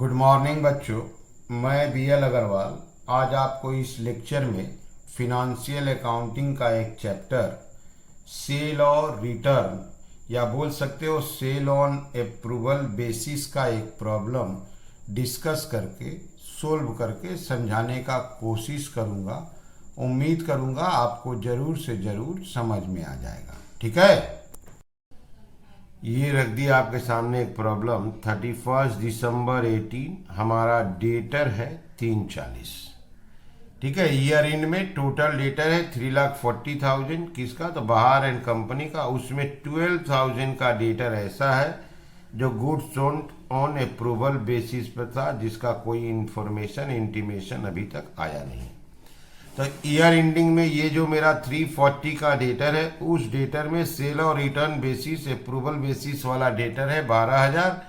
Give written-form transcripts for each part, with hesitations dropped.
Good morning बच्चों, मैं BL. Agarwal आज आपको इस लेक्चर में फिनंशियल अकाउंटिंग का एक चैप्टर सेल और रिटर्न या बोल सकते हो सेल ऑन अप्रूवल बेसिस का एक प्रॉब्लम डिस्कस करके सोल्व करके समझाने का कोशिश करूँगा। उम्मीद करूँगा आपको ज़रूर से ज़रूर समझ में आ जाएगा। ठीक है, ये रख दिया आपके सामने एक प्रॉब्लम। 31 दिसंबर 18 हमारा डेटर है 340। ठीक है, ईयर एंड में टोटल डेटर है 3,40,000 किसका, तो बहार एंड कंपनी का। उसमें 12,000 का डेटर ऐसा है जो goods sold on approval basis पर था, जिसका कोई इंफॉर्मेशन इंटीमेशन अभी तक आया नहीं। तो ईयर एंडिंग में ये जो मेरा 340 का डेटर है, उस डेटर में सेल और रिटर्न बेसिस अप्रूवल बेसिस वाला डेटर है 12,000,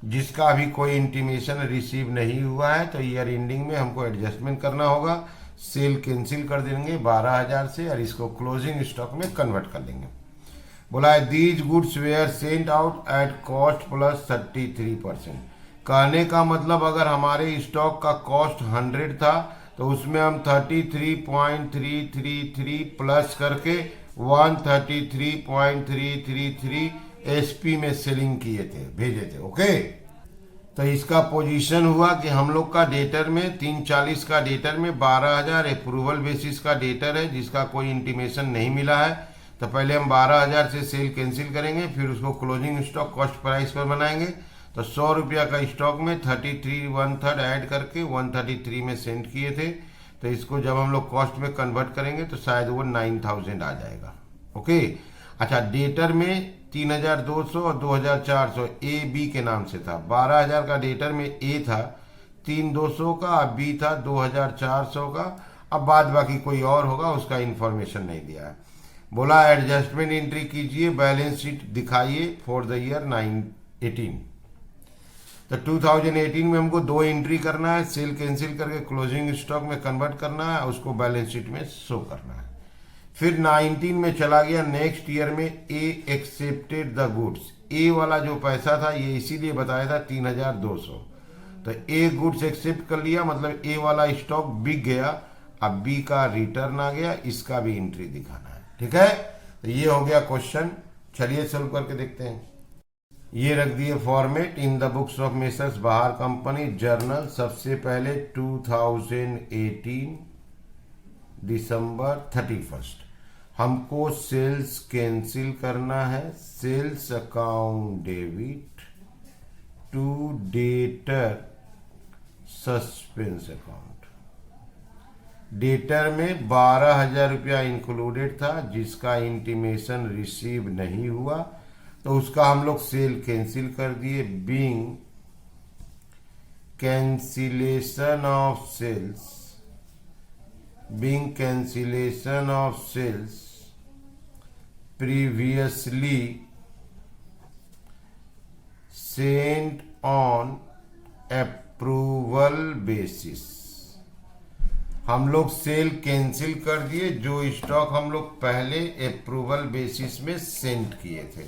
जिसका अभी कोई इंटीमेशन रिसीव नहीं हुआ है। तो ईयर एंडिंग में हमको एडजस्टमेंट करना होगा, सेल कैंसिल कर देंगे 12,000 से और इसको क्लोजिंग स्टॉक में कन्वर्ट कर देंगे। बोला है these goods were sent out at cost plus 33%। कहने का मतलब अगर हमारे स्टॉक का कॉस्ट 100 था तो उसमें हम 33.333 प्लस करके 133.333 एसपी में सेलिंग किए थे, भेजे थे। ओके, तो इसका पोजीशन हुआ कि हम लोग का डेटर में 340 का डेटर में 12,000 अप्रूवल बेसिस का डेटर है, जिसका कोई इंटीमेशन नहीं मिला है। तो पहले हम 12,000 से सेल कैंसिल करेंगे, फिर उसको क्लोजिंग स्टॉक कॉस्ट प्राइस पर बनाएंगे। तो 100 रुपया का स्टॉक में 33 1/3 ऐड करके 133 में सेंड किए थे। तो इसको जब हम लोग कॉस्ट में कन्वर्ट करेंगे तो शायद वो 9,000 आ जाएगा। ओके, अच्छा, डेटर में 3,200 और 2,400 ए बी के नाम से था। 12,000 का डेटर में ए था 3,200 का, बी था 2,400 का। अब बाद बाकी कोई और होगा, उसका इंफॉर्मेशन नहीं दिया है। बोला एडजस्टमेंट एंट्री कीजिए, बैलेंस शीट दिखाइए फॉर द ईयर 18। तो 2018 में हमको 2 एंट्री करना है, सेल कैंसिल करके क्लोजिंग स्टॉक में कन्वर्ट करना है, उसको बैलेंस शीट में शो करना है। फिर 19 में चला गया, नेक्स्ट ईयर में ए एक्सेप्टेड द गुड्स। ए वाला जो पैसा था ये इसीलिए बताया था 3,200। तो ए गुड्स एक्सेप्ट कर लिया, मतलब ए वाला स्टॉक बिक गया। अब बी का रिटर्न आ गया, इसका भी एंट्री दिखाना है। ठीक है, तो ये हो गया क्वेश्चन। चलिए सॉल्व करके देखते हैं। ये रख दिए format in the books of messrs बहार कंपनी जर्नल। सबसे पहले 2018 दिसंबर 31 हमको सेल्स कैंसिल करना है। Sales account debit to debtor suspense account. Debtor में 12,000 रुपया इंक्लूडेड था, जिसका इंटीमेशन रिसीव नहीं हुआ, तो उसका हम लोग सेल कैंसिल कर दिए। Being cancellation of sales, being cancellation of sales previously sent on approval basis. हम लोग सेल कैंसिल कर दिए जो स्टॉक हम लोग पहले अप्रूवल बेसिस में सेंड किए थे।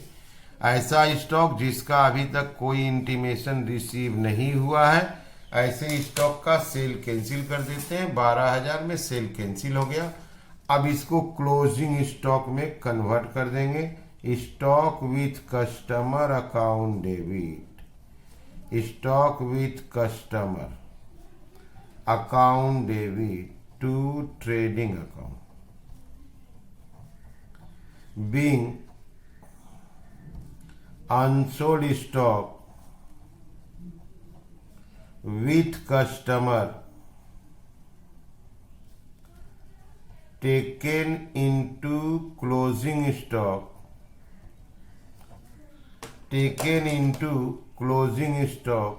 ऐसा स्टॉक जिसका अभी तक कोई इंटीमेशन रिसीव नहीं हुआ है, ऐसे स्टॉक का सेल कैंसिल कर देते हैं। 12,000 में सेल कैंसिल हो गया। अब इसको क्लोजिंग स्टॉक में कन्वर्ट कर देंगे। Stock with customer account debit, stock with customer account debit to trading account. Being unsold stock with customer taken into closing stock, taken into closing stock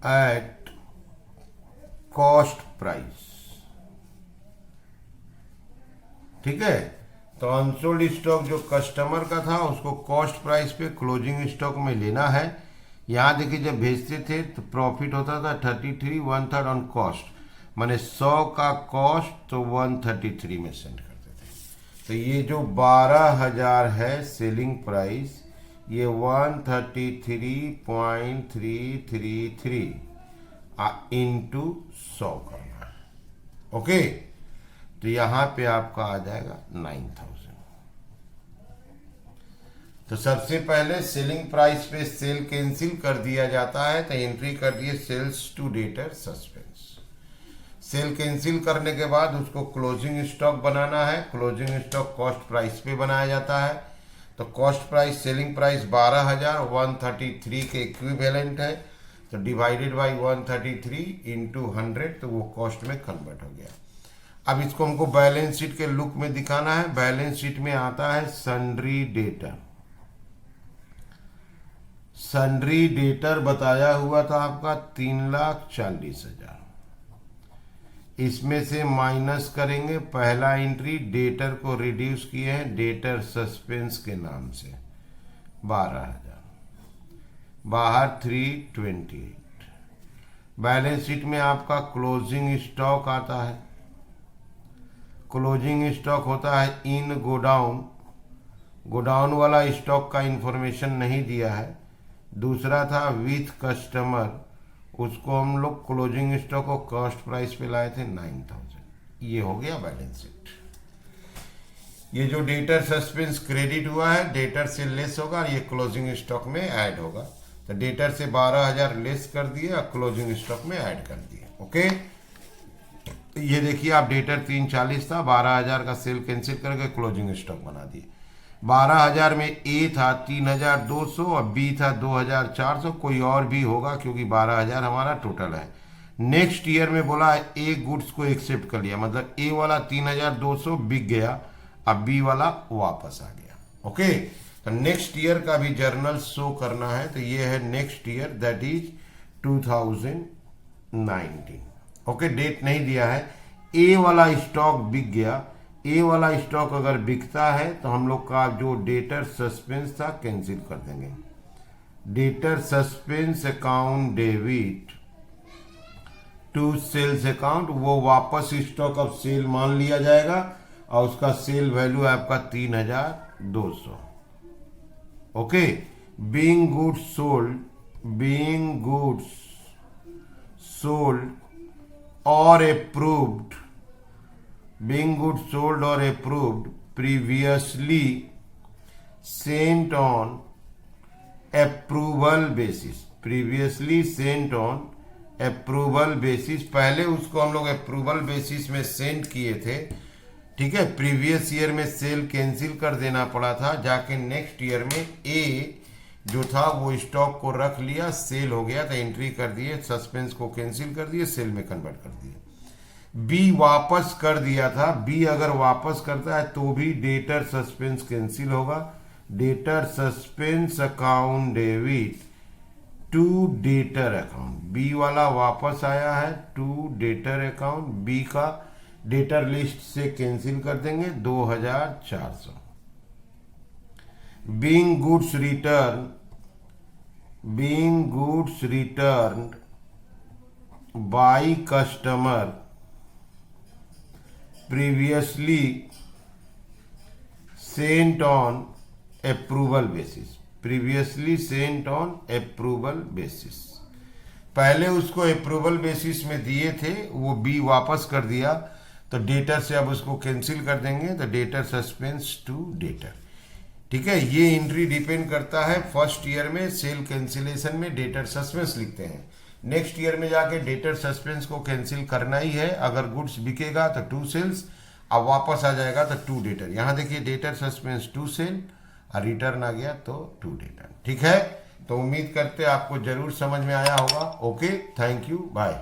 at cost price. ठीक है, तो unsold stock जो customer का था उसको cost price पे closing stock में लेना है। यहाँ देखिए जब भेजते थे तो प्रॉफिट होता था 33 1/3 ऑन कॉस्ट, माने 100 का कॉस्ट तो 133 में सेंड कर देते हैं। तो ये जो 12,000 है सेलिंग प्राइस, ये 133.333 इंटू 100 करना है। ओके, तो यहां पे आपका आ जाएगा 9,000। तो सबसे पहले सेलिंग प्राइस पे सेल कैंसिल कर दिया जाता है, तो एंट्री कर दिए sales to debtor suspense. Sale cancel करने के बाद उसको क्लोजिंग स्टॉक बनाना है। क्लोजिंग स्टॉक कॉस्ट प्राइस पे बनाया जाता है। तो कॉस्ट प्राइस सेलिंग प्राइस 12,000 133 के इक्विवेलेंट है, तो डिवाइडेड बाई 133 इंटू 100, तो वो कॉस्ट में कन्वर्ट हो गया। अब इसको हमको बैलेंस शीट के लुक में दिखाना है। बैलेंस शीट में आता है सन्ड्री डेटर। सन्ड्री डेटर बताया हुआ था आपका 3,40,000। इसमें से माइनस करेंगे, पहला एंट्री डेटर को रिड्यूस किए हैं डेटर सस्पेंस के नाम से 12,000, बाहर 328। बैलेंस शीट में आपका क्लोजिंग स्टॉक आता है। क्लोजिंग स्टॉक होता है इन गोडाउन। गोडाउन वाला स्टॉक का इंफॉर्मेशन नहीं दिया है। दूसरा था विथ कस्टमर, उसको हम लोग क्लोजिंग स्टॉक को कॉस्ट प्राइस पे लाए थे 9,000। ये हो गया बैलेंस शीट। ये जो डेटर सस्पेंस क्रेडिट हुआ है डेटर से लेस होगा, ये क्लोजिंग स्टॉक में ऐड होगा। तो डेटर से 12,000 लेस कर दिए और क्लोजिंग स्टॉक में ऐड कर दिए। ओके, ये देखिए आप डेटर 340 था, 12,000 का सेल कैंसिल करके क्लोजिंग स्टॉक बना दिए। 12,000 में ए था 3,200 और बी था 2,400, कोई और भी होगा क्योंकि 12,000 हमारा टोटल है। नेक्स्ट ईयर में बोला ए गुड्स को एक्सेप्ट कर लिया, मतलब ए वाला 3,200 बिक गया, अब बी वाला वापस आ गया। ओके, तो नेक्स्ट ईयर का भी जर्नल शो करना है। तो ये है next year, that is 2019। Okay, date नहीं दिया है। ए वाला स्टॉक बिक गया। ए वाला स्टॉक अगर बिकता है तो हम लोग का जो डेटर सस्पेंस था कैंसिल कर देंगे। Debtor suspense account debit to sales account, वो वापस स्टॉक ऑफ सेल मान लिया जाएगा और उसका सेल वैल्यू है आपका 3,200। Okay, being goods sold, being goods sold और approved, being goods sold or approved previously sent on approval basis, previously sent on approval basis, पहले उसको हम लोग अप्रूवल बेसिस में सेंड किए थे। ठीक है, प्रीवियस ईयर में सेल कैंसिल कर देना पड़ा था, जाके नेक्स्ट ईयर में ए जो था वो स्टॉक को रख लिया, सेल हो गया तो एंट्री कर दिए, सस्पेंस को कैंसिल कर दिए, सेल में कन्वर्ट कर दिए। बी वापस कर दिया था, बी अगर वापस करता है तो भी डेटर सस्पेंस कैंसिल होगा। Debtor suspense account debit to debtor account, B वाला वापस आया है टू डेटर अकाउंट, बी का डेटर लिस्ट से कैंसिल कर देंगे 2,400। Being goods return, being goods return by customer previously sent on approval basis, previously sent on approval basis, पहले उसको अप्रूवल बेसिस में दिए थे, वो बी वापस कर दिया, तो डेटर से अब उसको कैंसिल कर देंगे, तो डेटर सस्पेंस टू डेटर। ठीक है, ये एंट्री डिपेंड करता है फर्स्ट ईयर में सेल कैंसिलेशन में डेटर सस्पेंस लिखते हैं, नेक्स्ट ईयर में जाके डेटर सस्पेंस को कैंसिल करना ही है। अगर गुड्स बिकेगा तो 2 सेल्स, अब वापस आ जाएगा तो 2 डेटर। यहाँ देखिए डेटर सस्पेंस 2 सेल और रिटर्न आ गया तो 2 डेटर। ठीक है, तो उम्मीद करते आपको जरूर समझ में आया होगा। Okay, thank you, bye.